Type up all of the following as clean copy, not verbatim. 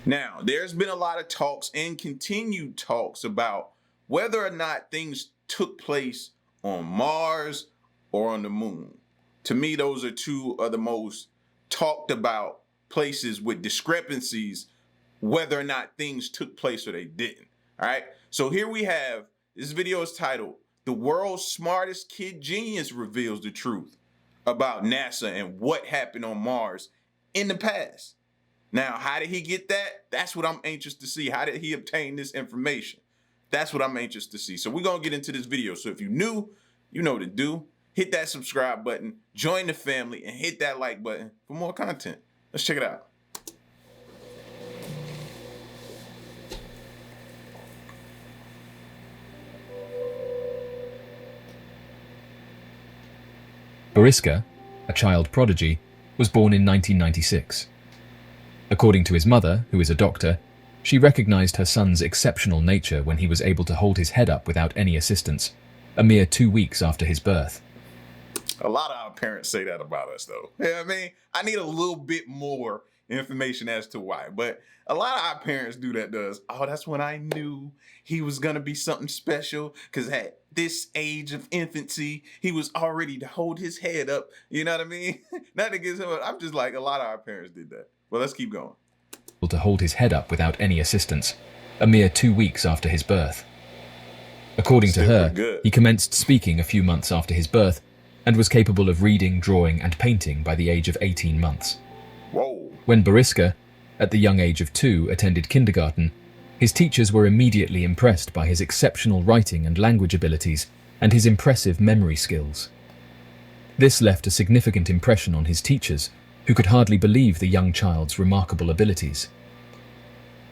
Now, there's been a lot of talks and continued talks about whether or not things took place on Mars or on the moon. To me, those are two of the most talked about places with discrepancies, whether or not things took place or they didn't. All right. So here we have, this video is titled, "The World's Smartest Kid Genius Reveals the Truth About NASA and What Happened on Mars in the Past." Now, how did he get that? That's what I'm anxious to see. How did he obtain this information? That's what I'm anxious to see. So we're going to get into this video. So if you're new, you know what to do. Hit that subscribe button, join the family, and hit that like button for more content. Let's check it out. Boriska, a child prodigy, was born in 1996. According to his mother, who is a doctor, she recognized her son's exceptional nature when he was able to hold his head up without any assistance, a mere 2 weeks after his birth. A lot of our parents say that about us, though. You know what I mean? I need a little bit more information as to why, but a lot of our parents do that to us. Oh, that's when I knew he was going to be something special, because at this age of infancy, he was already to hold his head up. You know what I mean? Not to get him, I'm just like, a lot of our parents did that. Well, let's keep going. To hold his head up without any assistance, a mere 2 weeks after his birth. According to her, he commenced speaking a few months after his birth and was capable of reading, drawing, and painting by the age of 18 months. Whoa. When Boriska, at the young age of 2, attended kindergarten, his teachers were immediately impressed by his exceptional writing and language abilities and his impressive memory skills. This left a significant impression on his teachers, who could hardly believe the young child's remarkable abilities.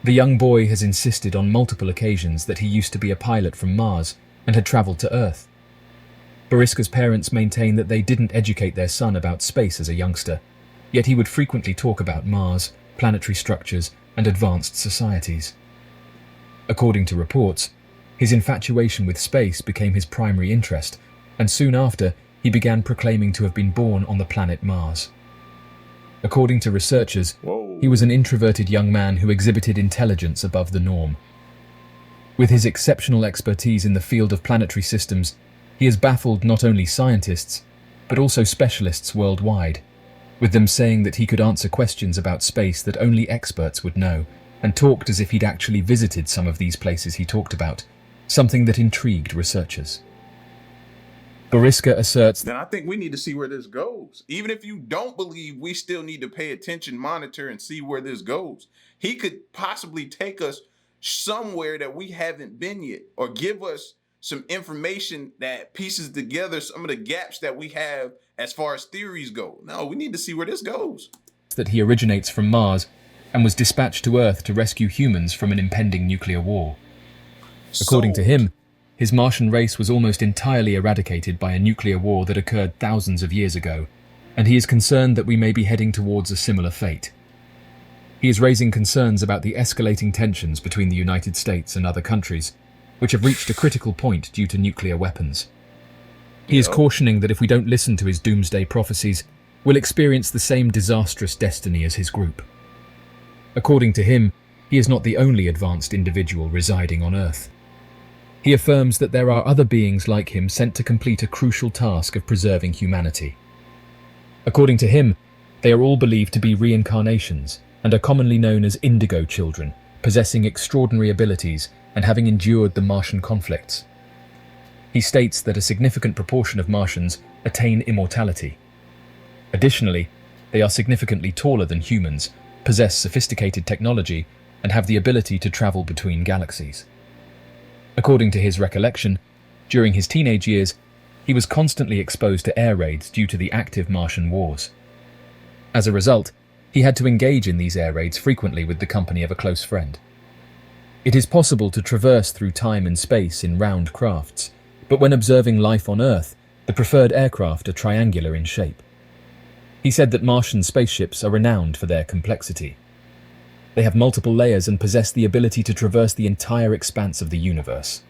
The young boy has insisted on multiple occasions that he used to be a pilot from Mars and had traveled to Earth. Boriska's parents maintain that they didn't educate their son about space as a youngster, yet he would frequently talk about Mars, planetary structures, and advanced societies. According to reports, his infatuation with space became his primary interest, and soon after, he began proclaiming to have been born on the planet Mars. According to researchers, he was an introverted young man who exhibited intelligence above the norm. With his exceptional expertise in the field of planetary systems, he has baffled not only scientists, but also specialists worldwide, with them saying that he could answer questions about space that only experts would know, and talked as if he'd actually visited some of these places he talked about, something that intrigued researchers. Boriska asserts, then I think we need to see where this goes. Even if you don't believe, we still need to pay attention, monitor, and see where this goes. He could possibly take us somewhere that we haven't been yet, or give us some information that pieces together some of the gaps that we have as far as theories go. No, we need to see where this goes. That he originates from Mars and was dispatched to Earth to rescue humans from an impending nuclear war. According to him, his Martian race was almost entirely eradicated by a nuclear war that occurred thousands of years ago, and he is concerned that we may be heading towards a similar fate. He is raising concerns about the escalating tensions between the United States and other countries, which have reached a critical point due to nuclear weapons. He is cautioning that if we don't listen to his doomsday prophecies, we'll experience the same disastrous destiny as his group. According to him, he is not the only advanced individual residing on Earth. He affirms that there are other beings like him sent to complete a crucial task of preserving humanity. According to him, they are all believed to be reincarnations and are commonly known as indigo children, possessing extraordinary abilities and having endured the Martian conflicts. He states that a significant proportion of Martians attain immortality. Additionally, they are significantly taller than humans, possess sophisticated technology, and have the ability to travel between galaxies. According to his recollection, during his teenage years, he was constantly exposed to air raids due to the active Martian wars. As a result, he had to engage in these air raids frequently with the company of a close friend. It is possible to traverse through time and space in round crafts, but when observing life on Earth, the preferred aircraft are triangular in shape. He said that Martian spaceships are renowned for their complexity. They have multiple layers and possess the ability to traverse the entire expanse of the universe.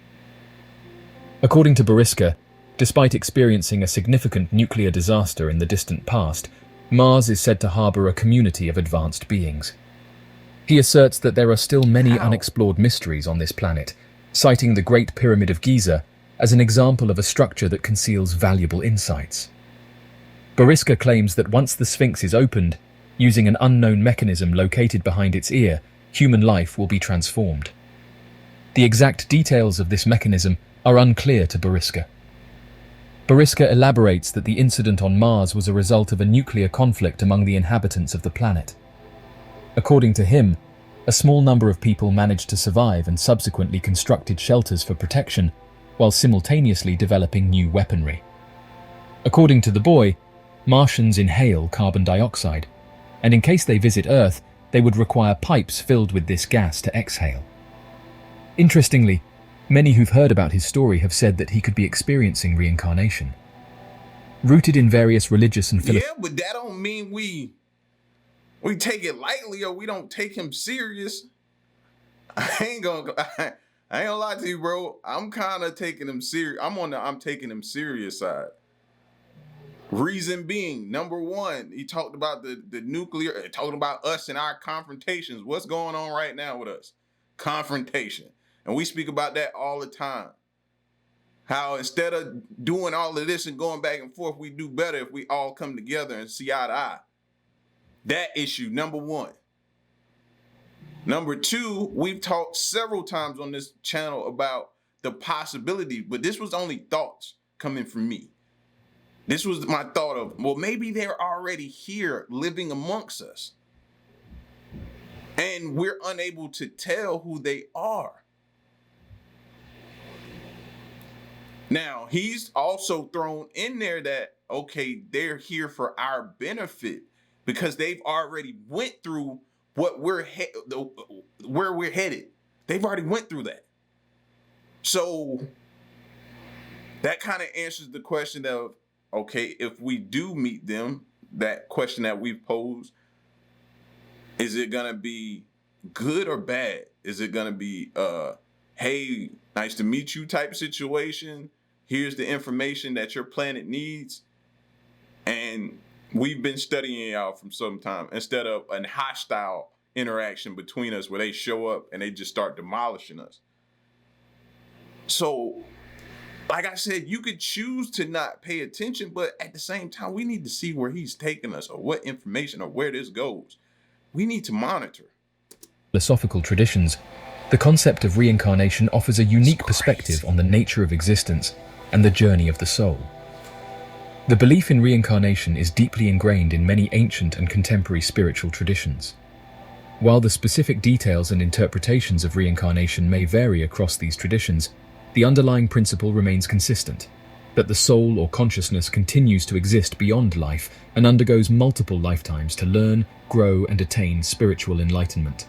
According to Boriska, despite experiencing a significant nuclear disaster in the distant past, Mars is said to harbor a community of advanced beings. He asserts that there are still many How? unexplored mysteries on this planet, citing the Great Pyramid of Giza as an example of a structure that conceals valuable insights. Boriska claims that once the Sphinx is opened, using an unknown mechanism located behind its ear, human life will be transformed. The exact details of this mechanism are unclear to Boriska. Boriska elaborates that the incident on Mars was a result of a nuclear conflict among the inhabitants of the planet. According to him, a small number of people managed to survive and subsequently constructed shelters for protection, while simultaneously developing new weaponry. According to the boy, Martians inhale carbon dioxide, and in case they visit Earth, they would require pipes filled with this gas to exhale. Interestingly, many who've heard about his story have said that he could be experiencing reincarnation. Rooted in various religious and Yeah, but that don't mean we take it lightly or we don't take him serious. I ain't gonna lie to you, bro. I'm kind of taking him serious. I'm taking him serious side. Reason being, number one, he talked about the nuclear, talking about us and our confrontations. What's going on right now with us? Confrontation. And we speak about that all the time. How instead of doing all of this and going back and forth, we do better if we all come together and see eye to eye. That issue, number one. Number two, we've talked several times on this channel about the possibility, but this was only thoughts coming from me. This was my thought of, well, maybe they're already here living amongst us. And we're unable to tell who they are. Now, he's also thrown in there that, okay, they're here for our benefit because they've already went through what where we're headed. They've already went through that. So that kind of answers the question of, okay, if we do meet them, that question that we've posed, is it going to be good or bad? Is it going to be, hey, nice to meet you type situation? Here's the information that your planet needs. And we've been studying y'all from some time instead of a hostile interaction between us where they show up and they just start demolishing us. So, like I said, you could choose to not pay attention, but at the same time, we need to see where he's taking us or what information or where this goes. We need to monitor. Philosophical traditions, the concept of reincarnation offers a unique perspective on the nature of existence and the journey of the soul. The belief in reincarnation is deeply ingrained in many ancient and contemporary spiritual traditions. While the specific details and interpretations of reincarnation may vary across these traditions, the underlying principle remains consistent, that the soul or consciousness continues to exist beyond life and undergoes multiple lifetimes to learn, grow, and attain spiritual enlightenment.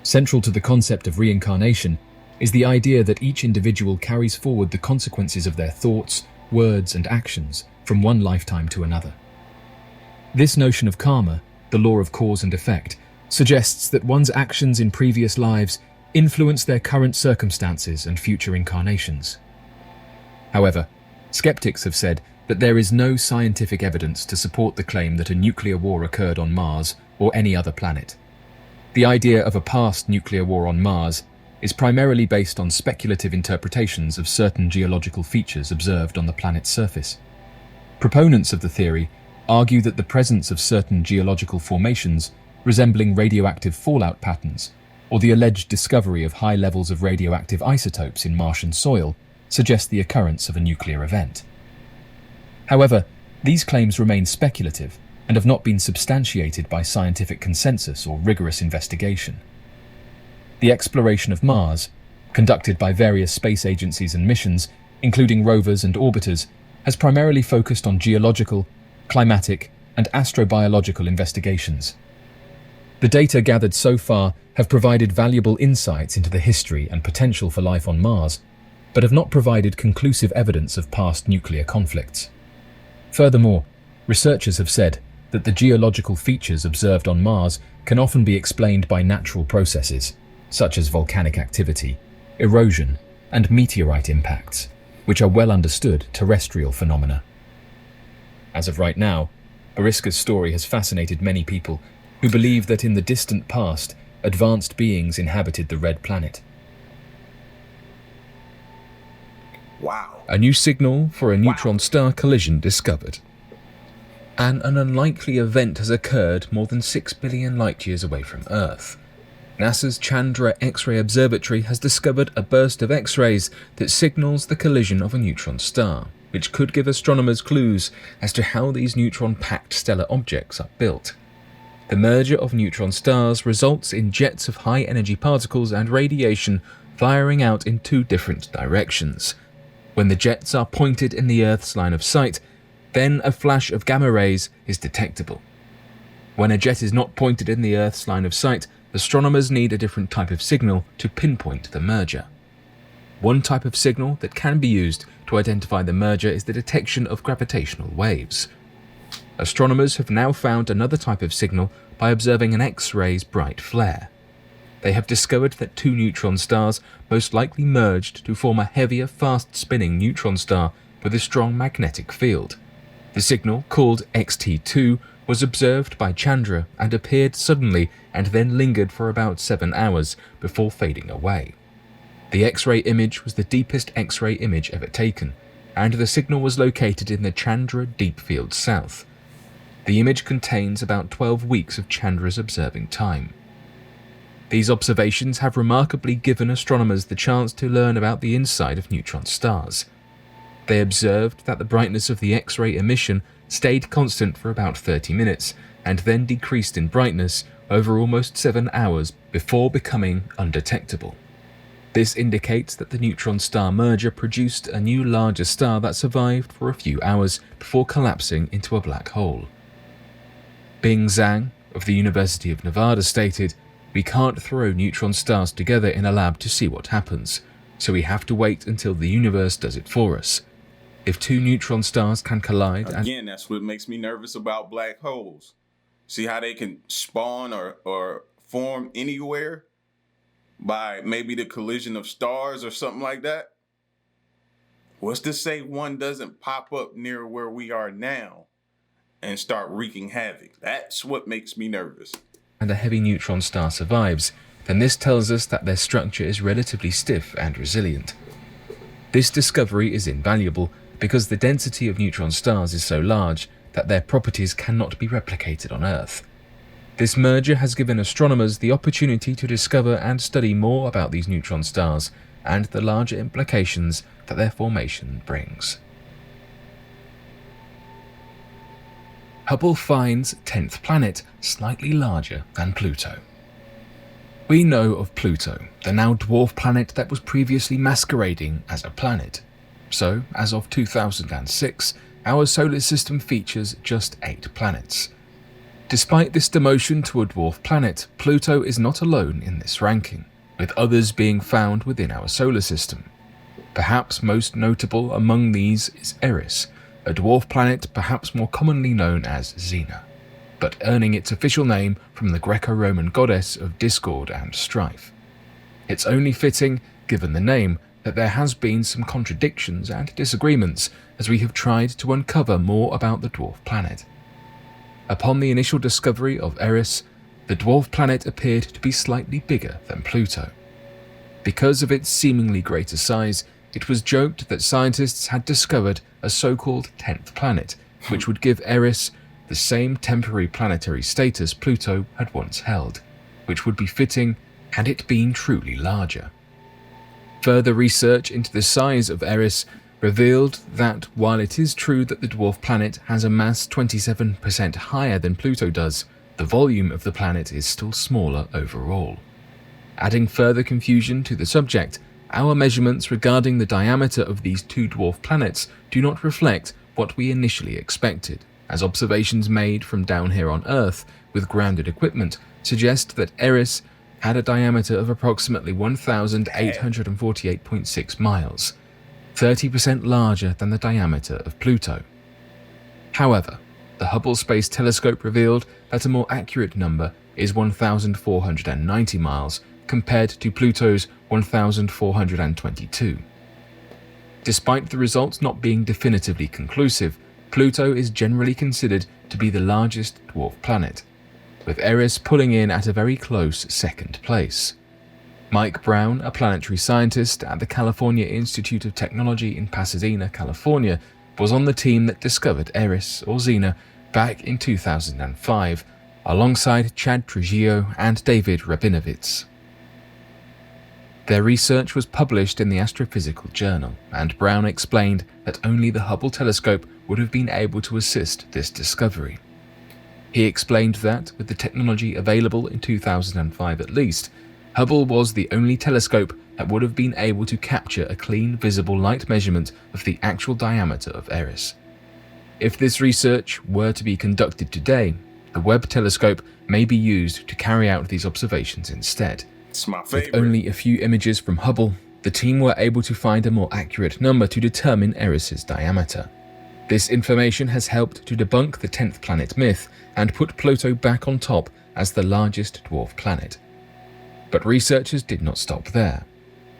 Central to the concept of reincarnation is the idea that each individual carries forward the consequences of their thoughts, words, and actions from one lifetime to another. This notion of karma, the law of cause and effect, suggests that one's actions in previous lives influence their current circumstances and future incarnations. However, skeptics have said that there is no scientific evidence to support the claim that a nuclear war occurred on Mars or any other planet. The idea of a past nuclear war on Mars is primarily based on speculative interpretations of certain geological features observed on the planet's surface. Proponents of the theory argue that the presence of certain geological formations resembling radioactive fallout patterns or the alleged discovery of high levels of radioactive isotopes in Martian soil suggest the occurrence of a nuclear event. However, these claims remain speculative and have not been substantiated by scientific consensus or rigorous investigation. The exploration of Mars, conducted by various space agencies and missions, including rovers and orbiters, has primarily focused on geological, climatic, and astrobiological investigations. The data gathered so far have provided valuable insights into the history and potential for life on Mars, but have not provided conclusive evidence of past nuclear conflicts. Furthermore, researchers have said that the geological features observed on Mars can often be explained by natural processes, such as volcanic activity, erosion, and meteorite impacts, which are well understood terrestrial phenomena. As of right now, Boriska's story has fascinated many people who believe that in the distant past, advanced beings inhabited the red planet. Wow. A new signal for a neutron star collision discovered. An unlikely event has occurred more than 6 billion light-years away from Earth. NASA's Chandra X-ray Observatory has discovered a burst of X-rays that signals the collision of a neutron star, which could give astronomers clues as to how these neutron-packed stellar objects are built. The merger of neutron stars results in jets of high-energy particles and radiation firing out in two different directions. When the jets are pointed in the Earth's line of sight, then a flash of gamma rays is detectable. When a jet is not pointed in the Earth's line of sight, astronomers need a different type of signal to pinpoint the merger. One type of signal that can be used to identify the merger is the detection of gravitational waves. Astronomers have now found another type of signal by observing an X-ray's bright flare. They have discovered that two neutron stars most likely merged to form a heavier, fast-spinning neutron star with a strong magnetic field. The signal, called XT2, was observed by Chandra and appeared suddenly and then lingered for about 7 hours before fading away. The X-ray image was the deepest X-ray image ever taken, and the signal was located in the Chandra Deep Field South. The image contains about 12 weeks of Chandra's observing time. These observations have remarkably given astronomers the chance to learn about the inside of neutron stars. They observed that the brightness of the X-ray emission stayed constant for about 30 minutes and then decreased in brightness over almost 7 hours before becoming undetectable. This indicates that the neutron star merger produced a new larger star that survived for a few hours before collapsing into a black hole. Bing Zhang of the University of Nevada stated, "We can't throw neutron stars together in a lab to see what happens, so we have to wait until the universe does it for us. If two neutron stars can collide..." Again, that's what makes me nervous about black holes. See how they can spawn or form anywhere by maybe the collision of stars or something like that? What's to say one doesn't pop up near where we are now and start wreaking havoc? That's what makes me nervous. And a heavy neutron star survives, then this tells us that their structure is relatively stiff and resilient. This discovery is invaluable because the density of neutron stars is so large that their properties cannot be replicated on Earth. This merger has given astronomers the opportunity to discover and study more about these neutron stars and the larger implications that their formation brings. Hubble finds 10th planet slightly larger than Pluto. We know of Pluto, the now dwarf planet that was previously masquerading as a planet. So, as of 2006, our solar system features just 8 planets. Despite this demotion to a dwarf planet, Pluto is not alone in this ranking, with others being found within our solar system. Perhaps most notable among these is Eris, a dwarf planet perhaps more commonly known as Xena, but earning its official name from the Greco-Roman goddess of discord and strife. It's only fitting, given the name, that there has been some contradictions and disagreements as we have tried to uncover more about the dwarf planet. Upon the initial discovery of Eris, the dwarf planet appeared to be slightly bigger than Pluto. Because of its seemingly greater size, it was joked that scientists had discovered a so-called 10th planet, which would give Eris the same temporary planetary status Pluto had once held, which would be fitting had it been truly larger. Further research into the size of Eris revealed that while it is true that the dwarf planet has a mass 27% higher than Pluto does, the volume of the planet is still smaller overall. Adding further confusion to the subject, our measurements regarding the diameter of these two dwarf planets do not reflect what we initially expected, as observations made from down here on Earth with grounded equipment suggest that Eris had a diameter of approximately 1,848.6 miles, 30% larger than the diameter of Pluto. However, the Hubble Space Telescope revealed that a more accurate number is 1,490 miles compared to Pluto's 1,422. Despite the results not being definitively conclusive, Pluto is generally considered to be the largest dwarf planet. with Eris pulling in at a very close second place. Mike Brown, a planetary scientist at the California Institute of Technology in Pasadena, California, was on the team that discovered Eris, or Xena, back in 2005, alongside Chad Trujillo and David Rabinowitz. Their research was published in the Astrophysical Journal, and Brown explained that only the Hubble telescope would have been able to assist this discovery. He explained that, with the technology available in 2005 at least, Hubble was the only telescope that would have been able to capture a clean, visible light measurement of the actual diameter of Eris. If this research were to be conducted today, the Webb telescope may be used to carry out these observations instead. It's my favorite. With only a few images from Hubble, the team were able to find a more accurate number to determine Eris's diameter. This information has helped to debunk the 10th planet myth and put Pluto back on top as the largest dwarf planet. But researchers did not stop there.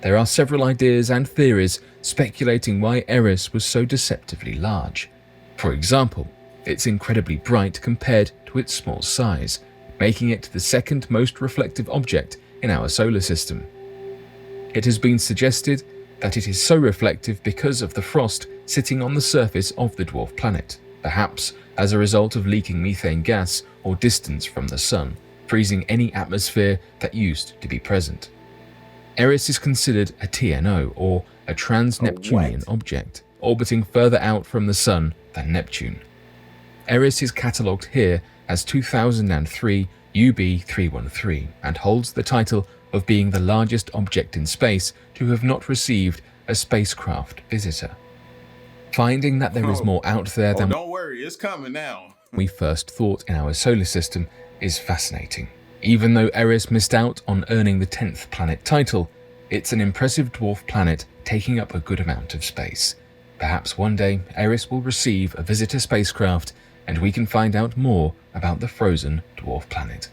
There are several ideas and theories speculating why Eris was so deceptively large. For example, it's incredibly bright compared to its small size, making it the second most reflective object in our solar system. It has been suggested that it is so reflective because of the frost sitting on the surface of the dwarf planet, perhaps as a result of leaking methane gas or distance from the sun, freezing any atmosphere that used to be present. Eris is considered a TNO, or a trans-Neptunian object, orbiting further out from the Sun than Neptune. Eris is catalogued here as 2003 UB313 and holds the title of being the largest object in space to have not received a spacecraft visitor. Finding that there is more out there than don't worry, it's coming now. we first thought in our solar system is fascinating. Even though Eris missed out on earning the 10th planet title, it's an impressive dwarf planet taking up a good amount of space. Perhaps one day Eris will receive a visitor spacecraft and we can find out more about the frozen dwarf planet.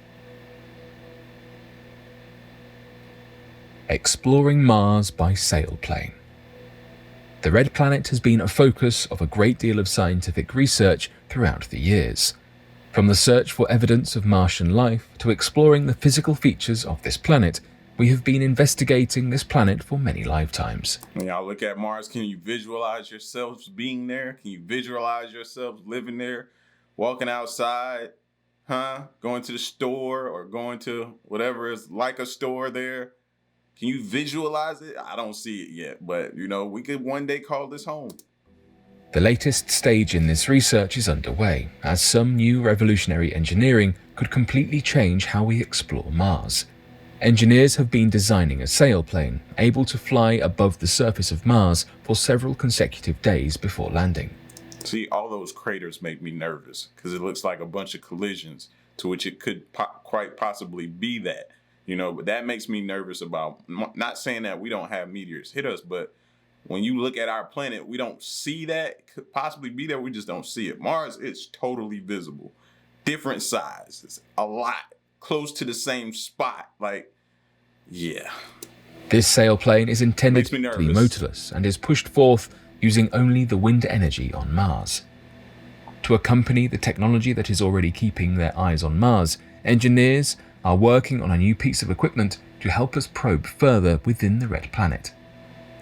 Exploring Mars by sailplane. The Red Planet has been a focus of a great deal of scientific research throughout the years. From the search for evidence of Martian life to exploring the physical features of this planet, we have been investigating this planet for many lifetimes. When y'all look at Mars, can you visualize yourselves being there? Can you visualize yourselves living there, walking outside, going to the store or going to whatever is like a store there? Can you visualize it? I don't see it yet, but we could one day call this home. The latest stage in this research is underway, as some new revolutionary engineering could completely change how we explore Mars. Engineers have been designing a sailplane able to fly above the surface of Mars for several consecutive days before landing. See, all those craters make me nervous because it looks like a bunch of collisions, to which it could quite possibly be that. But that makes me nervous about, not saying that we don't have meteors hit us, but when you look at our planet, we don't see that. It could possibly be there, we just don't see it. Mars, it's totally visible. Different size. It's a lot. Close to the same spot. Yeah. This sailplane is intended to be motorless and is pushed forth using only the wind energy on Mars. To accompany the technology that is already keeping their eyes on Mars, engineers are working on a new piece of equipment to help us probe further within the Red Planet.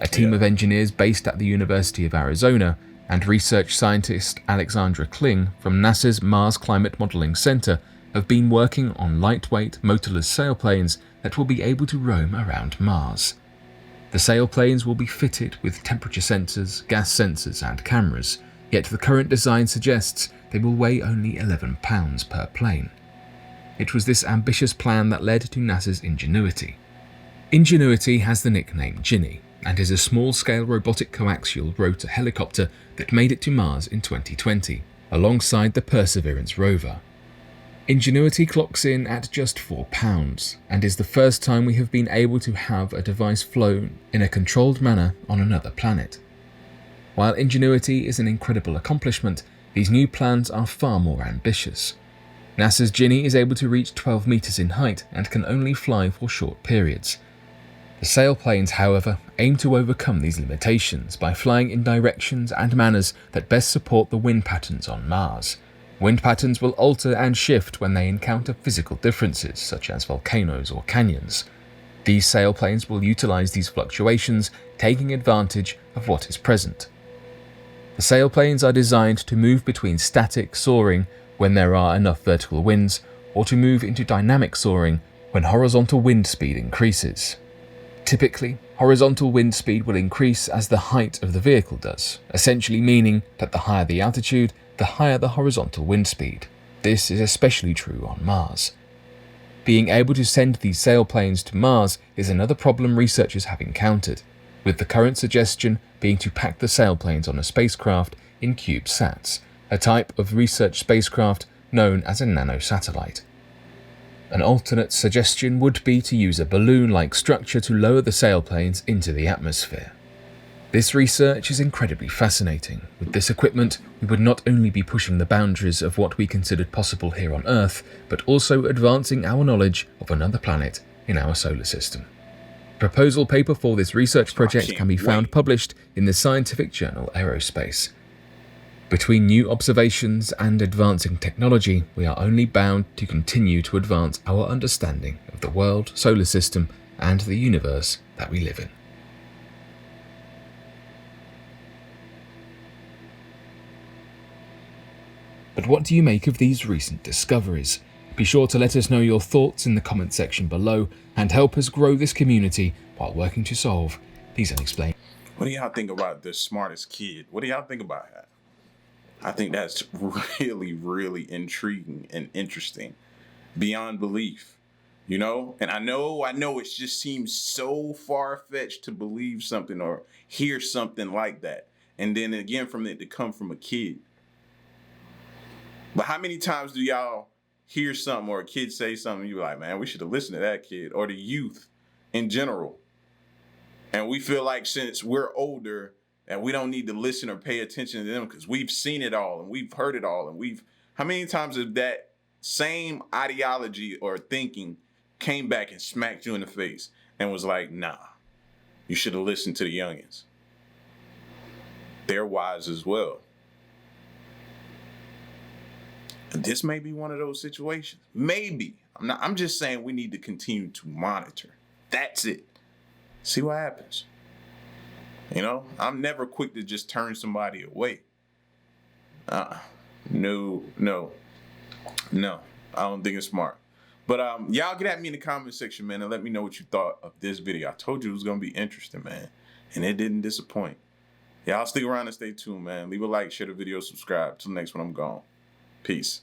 A team of engineers based at the University of Arizona and research scientist Alexandra Kling from NASA's Mars Climate Modeling Center have been working on lightweight, motorless sailplanes that will be able to roam around Mars. The sailplanes will be fitted with temperature sensors, gas sensors, and cameras, yet the current design suggests they will weigh only 11 pounds per plane. It was this ambitious plan that led to NASA's Ingenuity. Ingenuity has the nickname Ginny and is a small-scale robotic coaxial rotor helicopter that made it to Mars in 2020, alongside the Perseverance rover. Ingenuity clocks in at just 4 pounds and is the first time we have been able to have a device flown in a controlled manner on another planet. While Ingenuity is an incredible accomplishment, these new plans are far more ambitious. NASA's Ginny is able to reach 12 meters in height and can only fly for short periods. The sailplanes, however, aim to overcome these limitations by flying in directions and manners that best support the wind patterns on Mars. Wind patterns will alter and shift when they encounter physical differences, such as volcanoes or canyons. These sailplanes will utilize these fluctuations, taking advantage of what is present. The sailplanes are designed to move between static soaring when there are enough vertical winds, or to move into dynamic soaring when horizontal wind speed increases. Typically, horizontal wind speed will increase as the height of the vehicle does, essentially meaning that the higher the altitude, the higher the horizontal wind speed. This is especially true on Mars. Being able to send these sailplanes to Mars is another problem researchers have encountered, with the current suggestion being to pack the sailplanes on a spacecraft in CubeSats, a type of research spacecraft known as a nanosatellite. An alternate suggestion would be to use a balloon-like structure to lower the sailplanes into the atmosphere. This research is incredibly fascinating. With this equipment, we would not only be pushing the boundaries of what we considered possible here on Earth, but also advancing our knowledge of another planet in our solar system. A proposal paper for this research project can be found published in the scientific journal Aerospace. Between new observations and advancing technology, we are only bound to continue to advance our understanding of the world, solar system, and the universe that we live in. But what do you make of these recent discoveries? Be sure to let us know your thoughts in the comment section below and help us grow this community while working to solve these unexplained. What do y'all think about the smartest kid? What do y'all think about that? I think that's really, really intriguing and interesting, beyond belief, you know? And I know it just seems so far-fetched to believe something or hear something like that. And then again, from it to come from a kid. But how many times do y'all hear something or a kid say something, you're like, man, we should have listened to that kid, or the youth in general. And we feel like since we're older, and we don't need to listen or pay attention to them because we've seen it all and we've heard it all. And how many times have that same ideology or thinking came back and smacked you in the face and was like, nah, you should have listened to the youngins. They're wise as well. And this may be one of those situations. Maybe. I'm just saying we need to continue to monitor. That's it. See what happens. You know, I'm never quick to just turn somebody away. No. I don't think it's smart. But y'all get at me in the comment section, man, and let me know what you thought of this video. I told you it was going to be interesting, man. And it didn't disappoint. Y'all stick around and stay tuned, man. Leave a like, share the video, subscribe. Till the next one, I'm gone. Peace.